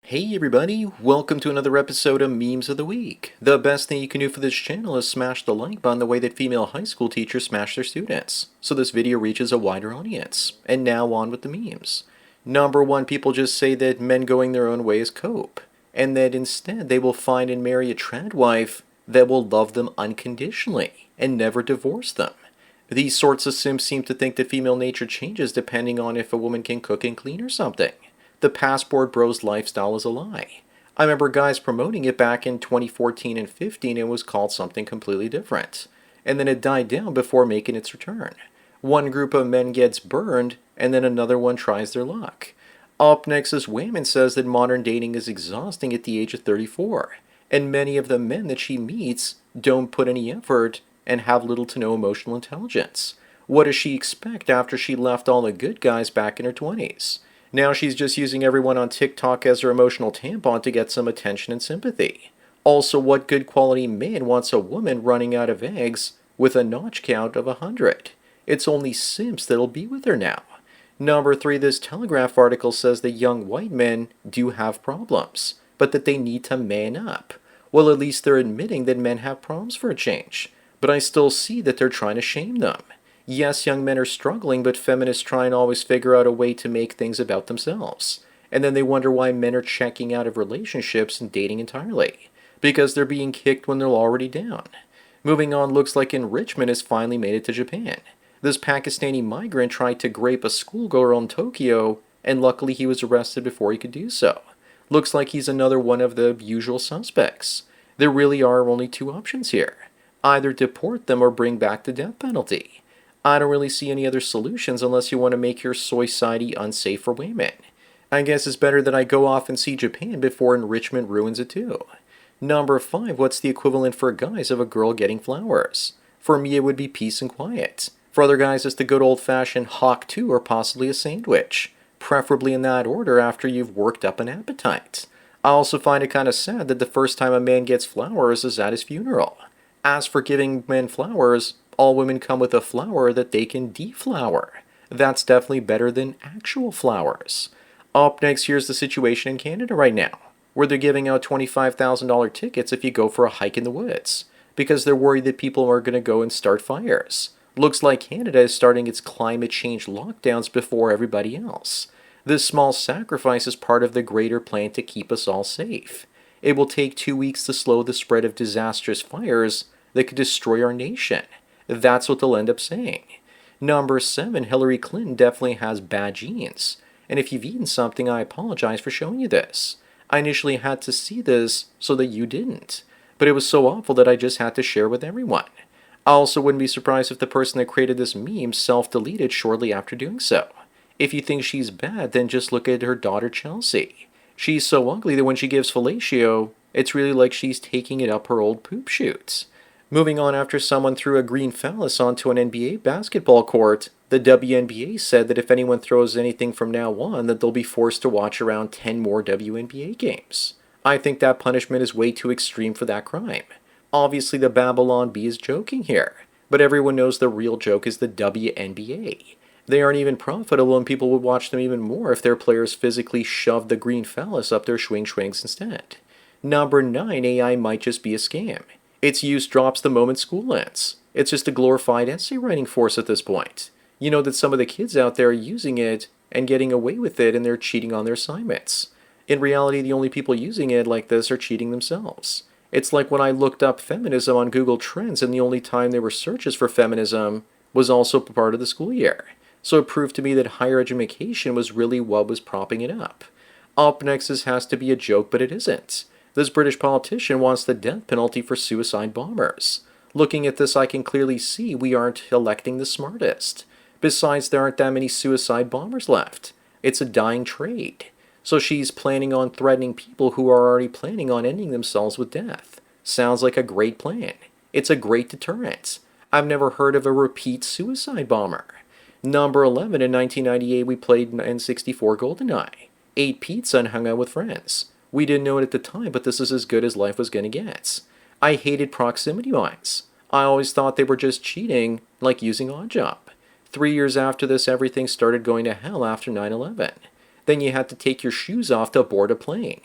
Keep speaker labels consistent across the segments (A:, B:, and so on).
A: Hey everybody, welcome to another episode of Memes of the Week. The best thing you can do for this channel is smash the like button the way that female high school teachers smash their students, so this video reaches a wider audience. And now on with the memes. Number one, people just say that men going their own way is cope, and that instead they will find and marry a trad wife that will love them unconditionally and never divorce them. These sorts of sims seem to think that female nature changes depending on if a woman can cook and clean or something. The passport bros lifestyle is a lie. I remember guys promoting it back in 2014 and 15 and it was called something completely different. And then it died down before making its return. One group of men gets burned and then another one tries their luck. Up next is Wayman says that modern dating is exhausting at the age of 34. And many of the men that she meets don't put any effort and have little to no emotional intelligence. What does she expect after she left all the good guys back in her 20s? Now she's just using everyone on TikTok as her emotional tampon to get some attention and sympathy. Also, what good quality man wants a woman running out of eggs with a notch count of 100? It's only simps that'll be with her now. Number three, this Telegraph article says that young white men do have problems, but that they need to man up. Well, at least they're admitting that men have problems for a change. But I still see that they're trying to shame them. Yes, young men are struggling, but feminists try and always figure out a way to make things about themselves. And then they wonder why men are checking out of relationships and dating entirely. Because they're being kicked when they're already down. Moving on, looks like enrichment has finally made it to Japan. This Pakistani migrant tried to grape a schoolgirl in Tokyo, and luckily he was arrested before he could do so. Looks like he's another one of the usual suspects. There really are only two options here. Either deport them or bring back the death penalty. I don't really see any other solutions unless you want to make your soy society unsafe for women. I guess it's better that I go off and see Japan before enrichment ruins it too. Number five, what's the equivalent for guys of a girl getting flowers? For me it would be peace and quiet. For other guys it's the good old-fashioned hawk 2 or possibly a sandwich. Preferably in that order after you've worked up an appetite. I also find it kind of sad that the first time a man gets flowers is at his funeral. As for giving men flowers, all women come with a flower that they can deflower. That's definitely better than actual flowers. Up next, here's the situation in Canada right now, where they're giving out $25,000 tickets if you go for a hike in the woods, because they're worried that people are going to go and start fires. Looks like Canada is starting its climate change lockdowns before everybody else. This small sacrifice is part of the greater plan to keep us all safe. It will take 2 weeks to slow the spread of disastrous fires that could destroy our nation. That's what they'll end up saying. Number 7, Hillary Clinton definitely has bad genes. And if you've eaten something, I apologize for showing you this. I initially had to see this so that you didn't. But it was so awful that I just had to share with everyone. I also wouldn't be surprised if the person that created this meme self-deleted shortly after doing so. If you think she's bad, then just look at her daughter Chelsea. She's so ugly that when she gives fellatio, it's really like she's taking it up her old poop shoots. Moving on, after someone threw a green phallus onto an NBA basketball court, the WNBA said that if anyone throws anything from now on, that they'll be forced to watch around 10 more WNBA games. I think that punishment is way too extreme for that crime. Obviously the Babylon Bee is joking here, but everyone knows the real joke is the WNBA. They aren't even profitable and people would watch them even more if their players physically shoved the green phallus up their swings instead. Number 9, AI might just be a scam. Its use drops the moment school ends. It's just a glorified essay writing force at this point. You know that some of the kids out there are using it and getting away with it and they're cheating on their assignments. In reality, the only people using it like this are cheating themselves. It's like when I looked up feminism on Google Trends and the only time there were searches for feminism was also part of the school year. So it proved to me that higher education was really what was propping it up. Up next, this has to be a joke, but it isn't. This British politician wants the death penalty for suicide bombers. Looking at this, I can clearly see we aren't electing the smartest. Besides, there aren't that many suicide bombers left. It's a dying trade. So she's planning on threatening people who are already planning on ending themselves with death. Sounds like a great plan. It's a great deterrent. I've never heard of a repeat suicide bomber. Number 11, in 1998, we played N64 GoldenEye, ate pizza and hung out with friends. We didn't know it at the time, but this is as good as life was going to get. I hated proximity mines. I always thought they were just cheating, like using Oddjob. 3 years after this, everything started going to hell after 9/11. Then you had to take your shoes off to board a plane.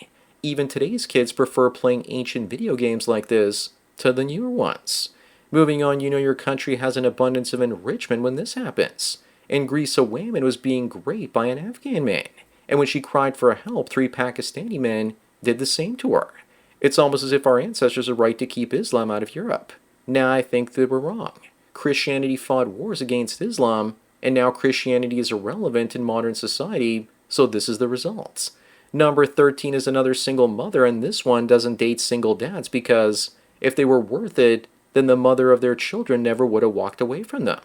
A: Even today's kids prefer playing ancient video games like this to the newer ones. Moving on, you know your country has an abundance of enrichment when this happens. In Greece, a woman was being raped by an Afghan man, and when she cried for help, 3 Pakistani men did the same to her. It's almost as if our ancestors are right to keep Islam out of Europe. Now I think that we're wrong. Christianity fought wars against Islam, and now Christianity is irrelevant in modern society, so this is the result. Number 13 is another single mother, and this one doesn't date single dads because if they were worth it, then the mother of their children never would have walked away from them.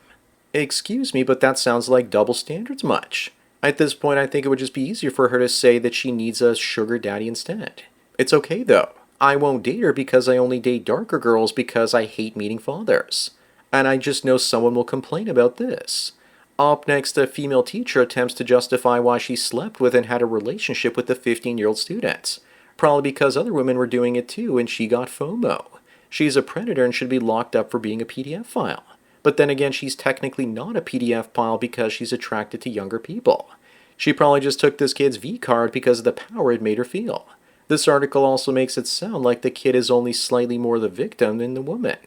A: Excuse me, but that sounds like double standards much. At this point, I think it would just be easier for her to say that she needs a sugar daddy instead. It's okay though. I won't date her because I only date darker girls because I hate meeting fathers. And I just know someone will complain about this. Up next, a female teacher attempts to justify why she slept with and had a relationship with the 15-year-old student. Probably because other women were doing it too and she got FOMO. She's a predator and should be locked up for being a PDF file. But then again, she's technically not a PDF file because she's attracted to younger people. She probably just took this kid's V card because of the power it made her feel. This article also makes it sound like the kid is only slightly more the victim than the woman.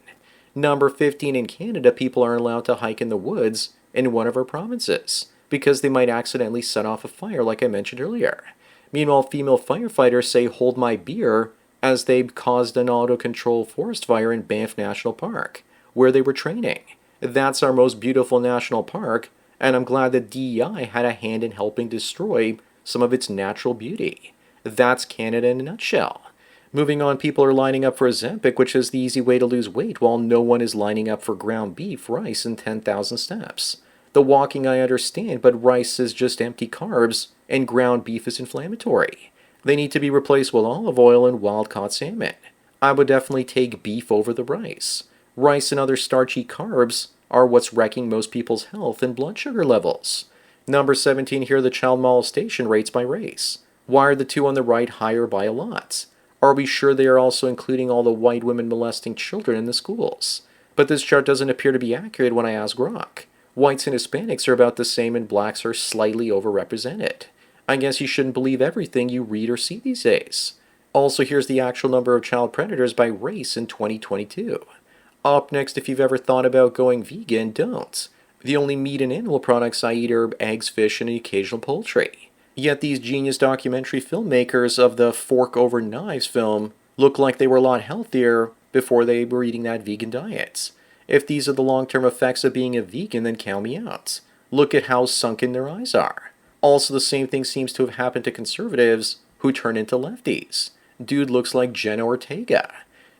A: Number 15, in Canada, people aren't allowed to hike in the woods in one of our provinces because they might accidentally set off a fire like I mentioned earlier. Meanwhile, female firefighters say hold my beer as they caused an auto-control forest fire in Banff National Park, where they were training. That's our most beautiful national park, and I'm glad that DEI had a hand in helping destroy some of its natural beauty. That's Canada in a nutshell. Moving on, people are lining up for Ozempic, which is the easy way to lose weight, while no one is lining up for ground beef, rice, and 10,000 steps. The walking I understand, but rice is just empty carbs, and ground beef is inflammatory. They need to be replaced with olive oil and wild-caught salmon. I would definitely take beef over the rice. Rice and other starchy carbs are what's wrecking most people's health and blood sugar levels. Number 17, here are the child molestation rates by race. Why are the two on the right higher by a lot? Are we sure they are also including all the white women molesting children in the schools? But this chart doesn't appear to be accurate when I ask Grok. Whites and Hispanics are about the same and blacks are slightly overrepresented. I guess you shouldn't believe everything you read or see these days. Also, here's the actual number of child predators by race in 2022. Up next, if you've ever thought about going vegan, don't. The only meat and animal products I eat are eggs, fish, and occasional poultry. Yet these genius documentary filmmakers of the Fork Over Knives film look like they were a lot healthier before they were eating that vegan diet. If these are the long-term effects of being a vegan, then count me out. Look at how sunken their eyes are. Also, the same thing seems to have happened to conservatives who turn into lefties. Dude looks like Jenna Ortega.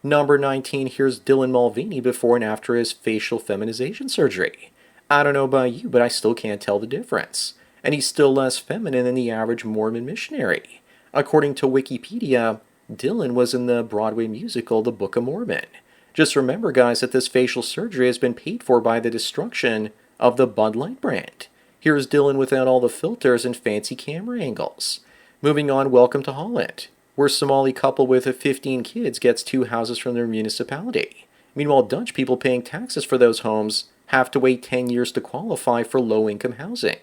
A: Number 19, here's Dylan Mulvaney before and after his facial feminization surgery. I don't know about you, but I still can't tell the difference. And he's still less feminine than the average Mormon missionary. According to Wikipedia, Dylan was in the Broadway musical The Book of Mormon. Just remember, guys, that this facial surgery has been paid for by the destruction of the Bud Light brand. Here's Dylan without all the filters and fancy camera angles. Moving on, welcome to Holland, where a Somali couple with 15 kids gets 2 houses from their municipality. Meanwhile, Dutch people paying taxes for those homes have to wait 10 years to qualify for low-income housing.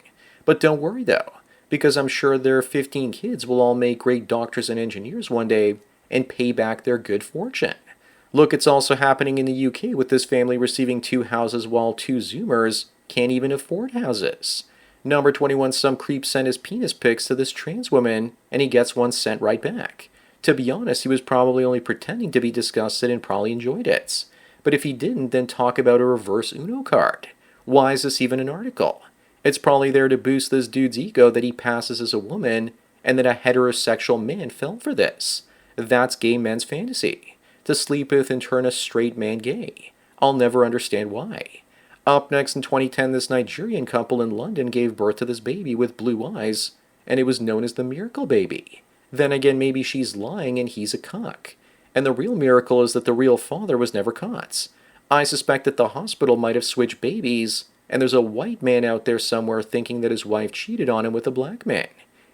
A: But don't worry though, because I'm sure their 15 kids will all make great doctors and engineers one day and pay back their good fortune. Look, it's also happening in the UK with this family receiving 2 houses while 2 Zoomers can't even afford houses. Number 21, some creep sent his penis pics to this trans woman and he gets one sent right back. To be honest, he was probably only pretending to be disgusted and probably enjoyed it. But if he didn't, then talk about a reverse Uno card. Why is this even an article? It's probably there to boost this dude's ego that he passes as a woman and that a heterosexual man fell for this. That's gay men's fantasy. To sleep with and turn a straight man gay. I'll never understand why. Up next in 2010, this Nigerian couple in London gave birth to this baby with blue eyes, and it was known as the miracle baby. Then again, maybe she's lying and he's a cuck. And the real miracle is that the real father was never caught. I suspect that the hospital might have switched babies, and there's a white man out there somewhere thinking that his wife cheated on him with a black man.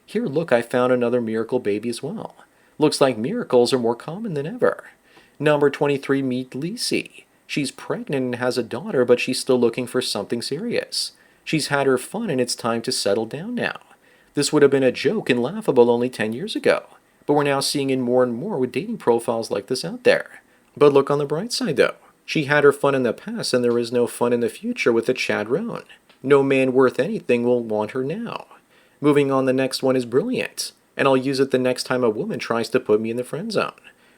A: Here, look, I found another miracle baby as well. Looks like miracles are more common than ever. Number 23, meet Lisi. She's pregnant and has a daughter, but she's still looking for something serious. She's had her fun and it's time to settle down now. This would have been a joke and laughable only 10 years ago. but we're now seeing it more and more with dating profiles like this out there. But look on the bright side though. She had her fun in the past and there is no fun in the future with the Chad Roan. No man worth anything will want her now. Moving on, the next one is brilliant, and I'll use it the next time a woman tries to put me in the friend zone.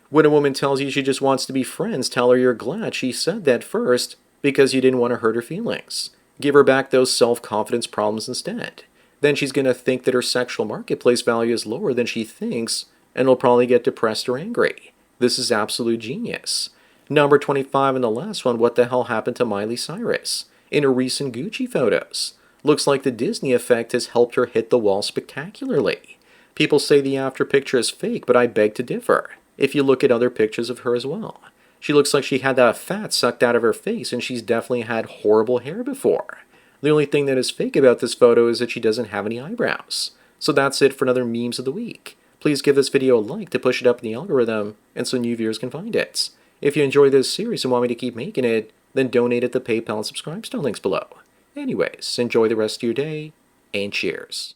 A: When a woman tells you she just wants to be friends, tell her you're glad she said that first because you didn't want to hurt her feelings. Give her back those self-confidence problems instead. Then she's going to think that her sexual marketplace value is lower than she thinks, and will probably get depressed or angry. This is absolute genius. Number 25 and the last one, what the hell happened to Miley Cyrus? In her recent Gucci photos. Looks like the Disney effect has helped her hit the wall spectacularly. People say the after picture is fake, but I beg to differ. If you look at other pictures of her as well. She looks like she had that fat sucked out of her face, and she's definitely had horrible hair before. The only thing that is fake about this photo is that she doesn't have any eyebrows. So that's it for another Memes of the Week. Please give this video a like to push it up in the algorithm, and so new viewers can find it. If you enjoy this series and want me to keep making it, then donate at the PayPal and subscribe star links below. Anyways, enjoy the rest of your day, and cheers.